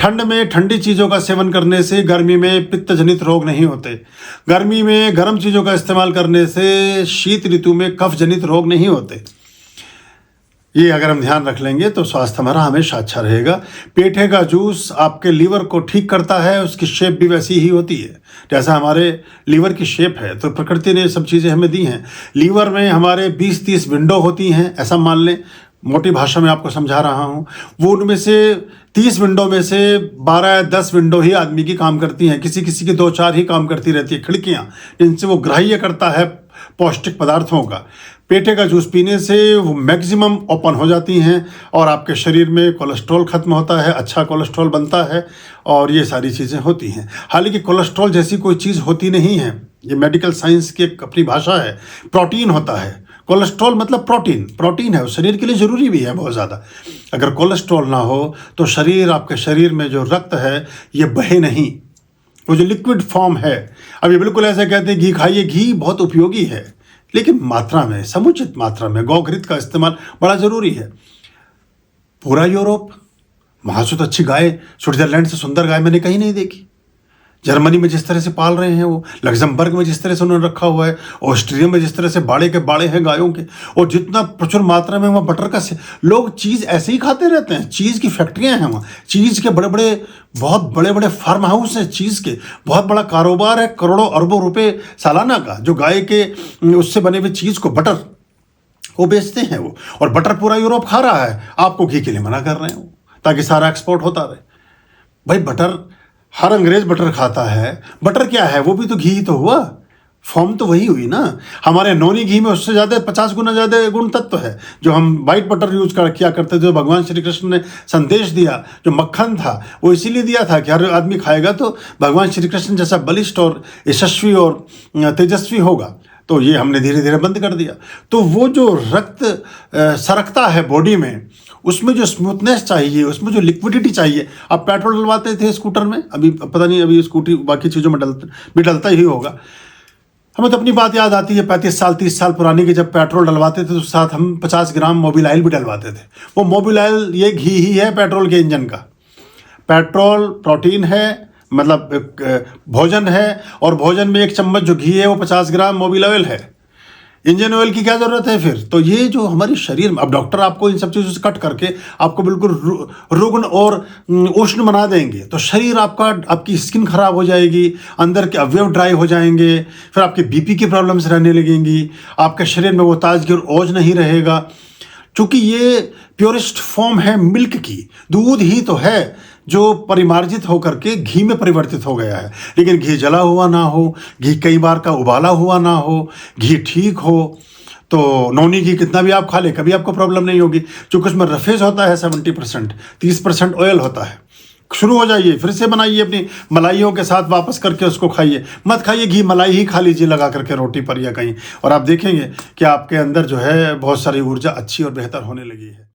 ठंड में ठंडी चीज़ों का सेवन करने से गर्मी में पित्त जनित रोग नहीं होते। गर्मी में गर्म चीज़ों का इस्तेमाल करने से शीत ऋतु में कफ जनित रोग नहीं होते। ये अगर हम ध्यान रख लेंगे तो स्वास्थ्य हमारा हमेशा अच्छा रहेगा। पेठे का जूस आपके लीवर को ठीक करता है, उसकी शेप भी वैसी ही होती है जैसा हमारे लीवर की शेप है। तो प्रकृति ने ये सब चीज़ें हमें दी हैं। लीवर में हमारे 20-30 विंडो होती हैं, ऐसा मान लें, मोटी भाषा में आपको समझा रहा हूँ। वो उनमें से 30 विंडो में से 12-10 विंडो ही आदमी की काम करती हैं, किसी किसी की 2-4 ही काम करती रहती है, खिड़कियाँ जिनसे वो ग्राह्य करता है पौष्टिक पदार्थों का। पेठे का जूस पीने से वो मैक्सिमम ओपन हो जाती हैं और आपके शरीर में कोलेस्ट्रॉल खत्म होता है, अच्छा कोलेस्ट्रॉल बनता है और ये सारी चीज़ें होती हैं। हालांकि कोलेस्ट्रॉल जैसी कोई चीज़ होती नहीं है, ये मेडिकल साइंस की एक अपनी भाषा है। प्रोटीन होता है, कोलेस्ट्रॉल मतलब प्रोटीन है, वो शरीर के लिए ज़रूरी भी है बहुत ज़्यादा। अगर कोलेस्ट्रॉल ना हो तो आपके शरीर में जो रक्त है ये बहे नहीं, वो जो लिक्विड फॉर्म है। अब ये बिल्कुल ऐसे कहते हैं घी खाइए, घी बहुत उपयोगी है लेकिन मात्रा में, समुचित मात्रा में गौघृत का इस्तेमाल बड़ा ज़रूरी है। पूरा यूरोप, वहाँ से तो अच्छी गाय, स्विट्जरलैंड से सुंदर गाय मैंने कहीं नहीं देखी। जर्मनी में जिस तरह से पाल रहे हैं वो, लग्जमबर्ग में जिस तरह से उन्होंने रखा हुआ है, ऑस्ट्रिया में जिस तरह से बाड़े के बाड़े हैं गायों के, और जितना प्रचुर मात्रा में वहाँ बटर का लोग चीज़ ऐसे ही खाते रहते हैं। चीज़ की फैक्ट्रियाँ हैं वहाँ, चीज़ के बहुत बड़े बड़े फार्म हाउस हैं, चीज़ के बहुत बड़ा कारोबार है, करोड़ों अरबों रुपए सालाना का, जो गाय के उससे बने हुए चीज़ को, बटर वो बेचते हैं वो। और बटर पूरा यूरोप खा रहा है, आपको घी के लिए मना कर रहे हैं वो, ताकि सारा एक्सपोर्ट होता रहे। भाई बटर, हर अंग्रेज बटर खाता है। बटर क्या है, वो भी तो घी ही तो हुआ, फॉर्म तो वही हुई ना। हमारे नौनी घी में उससे ज़्यादा 50 गुना ज़्यादा गुण तत्व है। जो हम वाइट बटर यूज़ किया करते थे, जो भगवान श्री कृष्ण ने संदेश दिया, जो मक्खन था, वो इसीलिए दिया था कि हर आदमी खाएगा तो भगवान श्री कृष्ण जैसा बलिष्ठ और यशस्वी और तेजस्वी होगा। तो ये हमने धीरे धीरे बंद कर दिया। तो वो जो रक्त सरकता है बॉडी में, उसमें जो स्मूथनेस चाहिए, उसमें जो लिक्विडिटी चाहिए। आप पेट्रोल डलवाते थे स्कूटर में, अभी पता नहीं, अभी स्कूटी बाकी चीज़ों में डलता ही होगा। हमें तो अपनी बात याद आती है 35 साल 30 साल पुरानी की, जब पेट्रोल डलवाते थे तो साथ हम 50 ग्राम मोबिल ऑयल भी डलवाते थे। वो मोबिल ऑयल ये घी ही है पेट्रोल के इंजन का। पेट्रोल प्रोटीन है, मतलब भोजन है, और भोजन में 1 चम्मच जो घी है वो 50 ग्राम मोबिल ऑयल है। इंजन ऑयल की क्या ज़रूरत है फिर? तो ये जो हमारे शरीर में, अब डॉक्टर आपको इन सब चीज़ों से कट करके आपको बिल्कुल रुग्ण और उष्ण बना देंगे, तो शरीर आपकी स्किन खराब हो जाएगी, अंदर के अवयव ड्राई हो जाएंगे, फिर आपके बीपी की प्रॉब्लम्स रहने लगेंगी, आपके शरीर में वो ताजगी और ओज नहीं रहेगा। चूँकि ये प्योरेस्ट फॉर्म है मिल्क की, दूध ही तो है जो परिमार्जित होकर के घी में परिवर्तित हो गया है। लेकिन घी जला हुआ ना हो, घी कई बार का उबाला हुआ ना हो, घी ठीक हो, तो नौनी घी कितना भी आप खा ले कभी आपको प्रॉब्लम नहीं होगी। चूँकि उसमें रफेज होता है 70%, 30% ऑयल होता है। शुरू हो जाइए, फिर से बनाइए अपनी मलाइयों के साथ, वापस करके उसको खाइए। मत खाइए घी, मलाई ही खा लीजिए लगा करके रोटी पर या कहीं, और आप देखेंगे कि आपके अंदर जो है बहुत सारी ऊर्जा अच्छी और बेहतर होने लगी है।